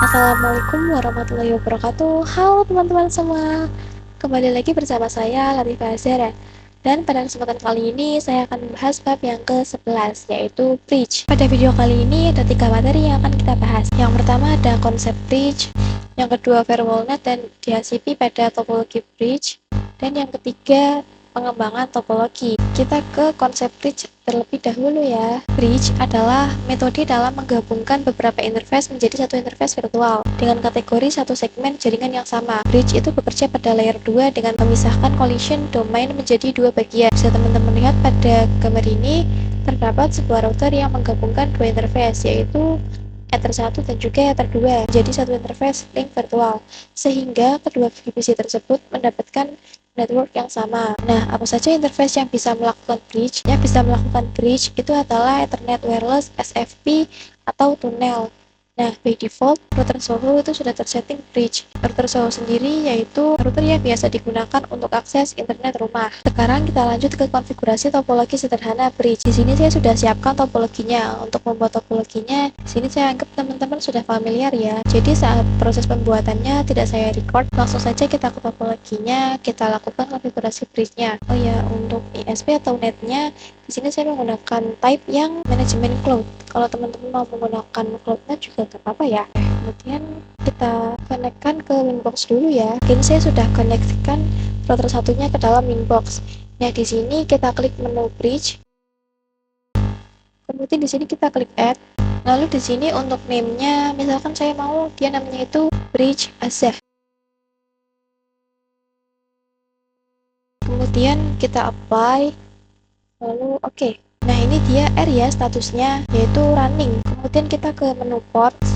Assalamualaikum warahmatullahi wabarakatuh. Halo teman-teman semua. Kembali lagi bersama saya Latifah Azhara. Dan pada kesempatan kali ini saya akan membahas bab yang ke-11 yaitu bridge. Pada video kali ini ada 3 materi yang akan kita bahas. Yang pertama ada konsep bridge, yang kedua firewall net dan DHCP pada topologi bridge, dan yang ketiga pengembangan topologi. Kita ke konsep bridge terlebih dahulu ya. Bridge adalah metode dalam menggabungkan beberapa interface menjadi satu interface virtual dengan kategori satu segmen jaringan yang sama. Bridge itu bekerja pada layer 2 dengan memisahkan collision domain menjadi dua bagian. Bisa teman-teman lihat pada gambar ini terdapat sebuah router yang menggabungkan dua interface, yaitu Ether 1 dan juga Ether 2 menjadi satu interface link virtual, sehingga kedua VPC tersebut mendapatkan network yang sama. Nah, apa saja interface yang bisa melakukan bridge? Yang bisa melakukan bridge itu adalah Ethernet Wireless, SFP, atau tunnel. Nah, by default, router Soho itu sudah tersetting bridge. Router Soho sendiri yaitu router yang biasa digunakan untuk akses internet rumah. Sekarang kita lanjut ke konfigurasi topologi sederhana bridge. Di sini saya sudah siapkan topologinya. Untuk membuat topologinya, di sini saya anggap teman-teman sudah familiar ya. Jadi saat proses pembuatannya tidak saya record, langsung saja kita ke topologinya, kita lakukan konfigurasi bridge-nya. Oh ya, untuk ISP atau netnya, di sini saya menggunakan type yang manajemen cloud. Kalau teman-teman mau menggunakan cloudnet juga gak apa-apa ya. Kemudian kita konekkan ke Winbox dulu ya. Mungkin saya sudah koneksikan router satunya ke dalam Winbox. Nah, di sini kita klik menu bridge. Kemudian di sini kita klik add. Lalu di sini untuk name-nya, misalkan saya mau dia namanya itu bridge Azah. Kemudian kita apply. Lalu oke. Nah, ini dia R ya statusnya, yaitu running. Kemudian kita ke menu ports,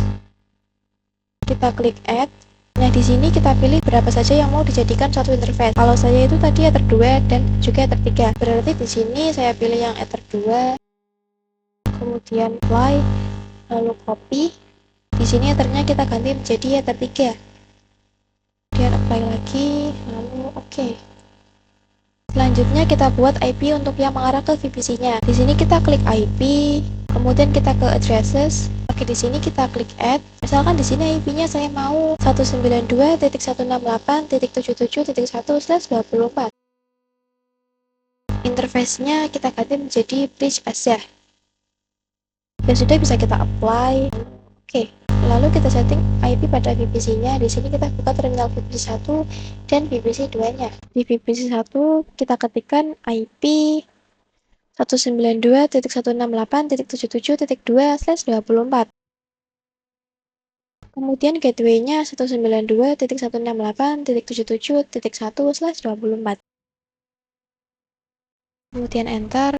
kita klik add. Nah, di sini kita pilih berapa saja yang mau dijadikan satu interface. Kalau saya itu tadi Ether 2 dan juga Ether 3. Berarti di sini saya pilih yang Ether 2, kemudian apply, lalu copy. Di sini Ethernya kita ganti menjadi Ether 3. Kemudian apply lagi, lalu oke. Selanjutnya kita buat IP untuk yang mengarah ke VPC-nya. Di sini kita klik IP, kemudian kita ke addresses. Oke, di sini kita klik add. Misalkan di sini IP-nya saya mau 192.168.77.1/24. Interface-nya kita ganti menjadi bridge Azah. Dan sudah bisa kita apply. Oke. Lalu kita setting IP pada VPC-nya. Di sini kita buka terminal VPC 1 dan VPC 2-nya. Di VPC 1 kita ketikkan IP 192.168.77.2/24. Kemudian gateway-nya 192.168.77.1/24. Kemudian enter.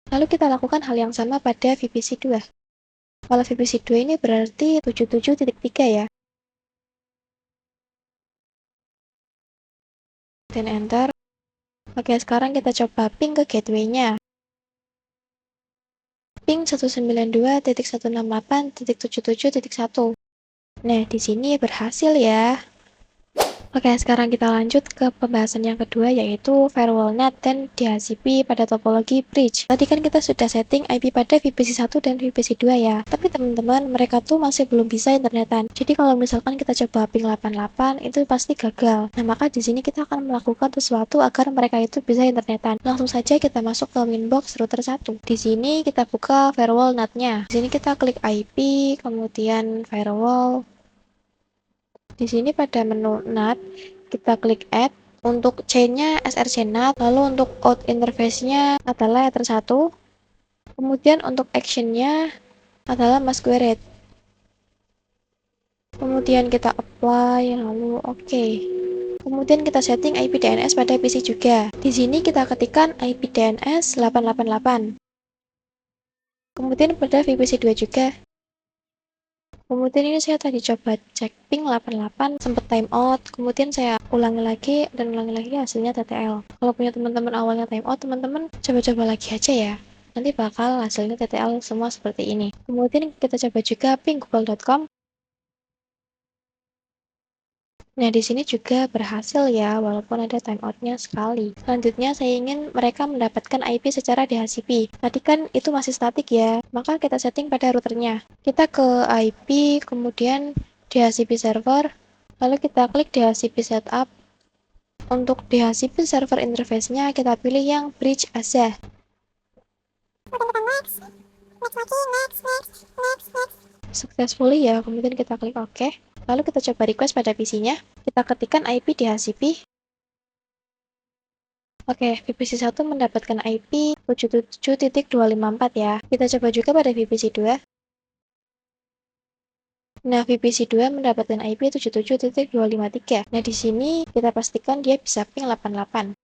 Lalu kita lakukan hal yang sama pada VPC 2. Kalau VPC 2 ini berarti 77.3 ya. Dan enter. Oke, sekarang kita coba ping ke gateway-nya. Ping 192.168.77.1. Nah, di sini berhasil ya. Oke, sekarang kita lanjut ke pembahasan yang kedua, yaitu firewall net dan DHCP pada topologi bridge. Tadi kan kita sudah setting IP pada VPC 1 dan VPC 2 ya. Tapi teman-teman, mereka tuh masih belum bisa internetan. Jadi kalau misalkan kita coba ping 88, itu pasti gagal. Nah, maka di sini kita akan melakukan sesuatu agar mereka itu bisa internetan. Langsung saja kita masuk ke Winbox router 1. Di sini kita buka firewall net-nya. Di sini kita klik IP, kemudian firewall. Di sini pada menu NAT, kita klik add. Untuk chain-nya SRC NAT, lalu untuk out interface-nya adalah Ether 1. Kemudian untuk action-nya adalah masquerade. Kemudian kita apply, lalu oke. Kemudian kita setting IP DNS pada PC juga. Di sini kita ketikkan IP DNS 888. Kemudian pada VPC 2 juga. Kemudian ini saya tadi coba cek ping 88, sempat timeout, kemudian saya ulangi lagi dan ulangi lagi hasilnya TTL. Kalau punya teman-teman awalnya timeout, teman-teman coba-coba lagi aja ya. Nanti bakal hasilnya TTL semua seperti ini. Kemudian kita coba juga ping google.com. Nah, di sini juga berhasil ya, walaupun ada timeoutnya sekali. Selanjutnya, saya ingin mereka mendapatkan IP secara DHCP. Tadi kan itu masih statik ya, maka kita setting pada routernya. Kita ke IP, kemudian DHCP server, lalu kita klik DHCP setup. Untuk DHCP server interface-nya, kita pilih yang bridge aja. Successfully ya, kemudian kita klik OK. Lalu kita coba request pada PC-nya. Kita ketikkan IP DHCP. Oke, VPC 1 mendapatkan IP 77.254 ya. Kita coba juga pada VPC 2. Nah, VPC 2 mendapatkan IP 77.253. Nah, di sini kita pastikan dia bisa ping 88.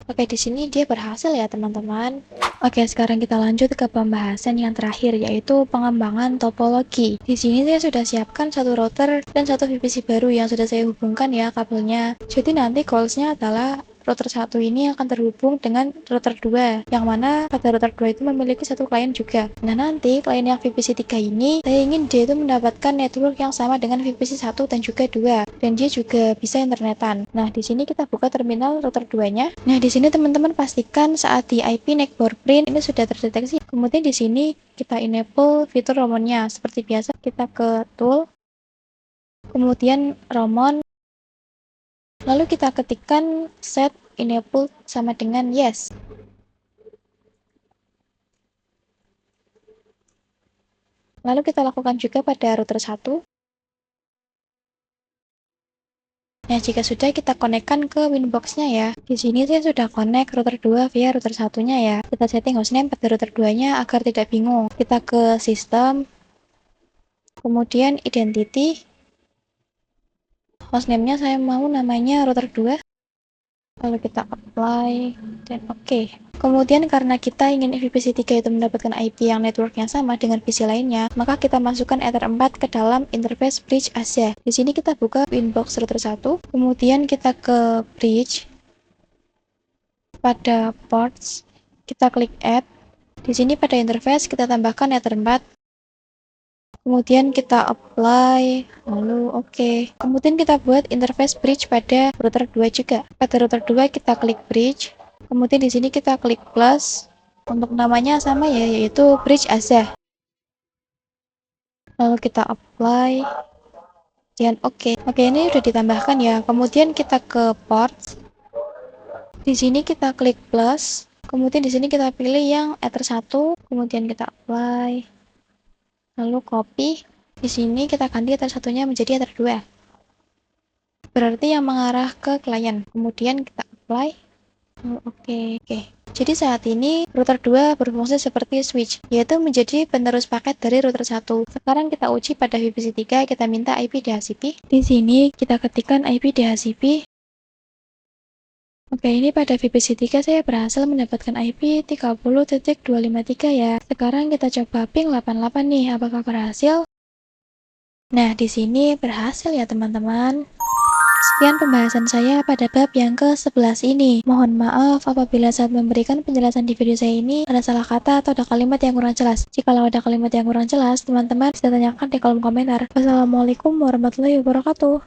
Oke, di sini dia berhasil ya, teman-teman. Oke, sekarang kita lanjut ke pembahasan yang terakhir, yaitu pengembangan topologi. Di sini saya sudah siapkan satu router dan satu VPC baru yang sudah saya hubungkan ya kabelnya. Jadi nanti goals-nya adalah router 1 ini akan terhubung dengan router 2, yang mana pada router 2 itu memiliki satu klien juga. Nah, nanti klien yang VPC 3 ini, saya ingin dia itu mendapatkan network yang sama dengan VPC 1 dan juga 2, dan dia juga bisa internetan. Nah, di sini kita buka terminal router 2-nya. Nah, di sini teman-teman pastikan saat di IP network print ini sudah terdeteksi. Kemudian di sini kita enable fitur romonnya. Seperti biasa, kita ke tool, kemudian romon, lalu kita ketikkan set enable sama dengan yes. Lalu kita lakukan juga pada router 1. Nah, jika sudah, kita konekkan ke Winbox-nya ya. Di sini saya sudah connect router 2 via router 1-nya ya. Kita setting hostname pada router 2-nya agar tidak bingung. Kita ke sistem, kemudian identity. Hostname-nya saya mau namanya router 2. Lalu kita apply dan oke. Kemudian karena kita ingin VPC 3 itu mendapatkan IP yang networknya sama dengan PC lainnya, maka kita masukkan Ether 4 ke dalam interface bridge aja. Di sini kita buka Winbox router 1, kemudian kita ke bridge. Pada ports, kita klik add. Di sini pada interface kita tambahkan Ether 4. Kemudian kita apply, lalu oke. Kemudian kita buat interface bridge pada router 2 juga. Pada router 2 kita klik bridge. Kemudian di sini kita klik plus. Untuk namanya sama ya, yaitu bridge aja. Lalu kita apply. Dan oke. Oke, ini sudah ditambahkan ya. Kemudian kita ke ports. Di sini kita klik plus. Kemudian di sini kita pilih yang Ether 1. Kemudian kita apply. Lalu copy. Di sini kita ganti Ether 1-nya menjadi Ether 2. Berarti yang mengarah ke klien. Kemudian kita apply. Oke. Jadi saat ini router 2 berfungsi seperti switch, yaitu menjadi penerus paket dari router 1. Sekarang kita uji pada VPC 3, kita minta IP DHCP. Di sini kita ketikkan IP DHCP. Oke, ini pada VPC 3 saya berhasil mendapatkan IP 30.253 ya. Sekarang kita coba ping 88 nih, apakah berhasil? Nah, di sini berhasil ya teman-teman. Sekian pembahasan saya pada bab yang ke-11 ini. Mohon maaf apabila saat memberikan penjelasan di video saya ini ada salah kata atau ada kalimat yang kurang jelas. Jikalau ada kalimat yang kurang jelas, teman-teman bisa tanyakan di kolom komentar. Wassalamualaikum warahmatullahi wabarakatuh.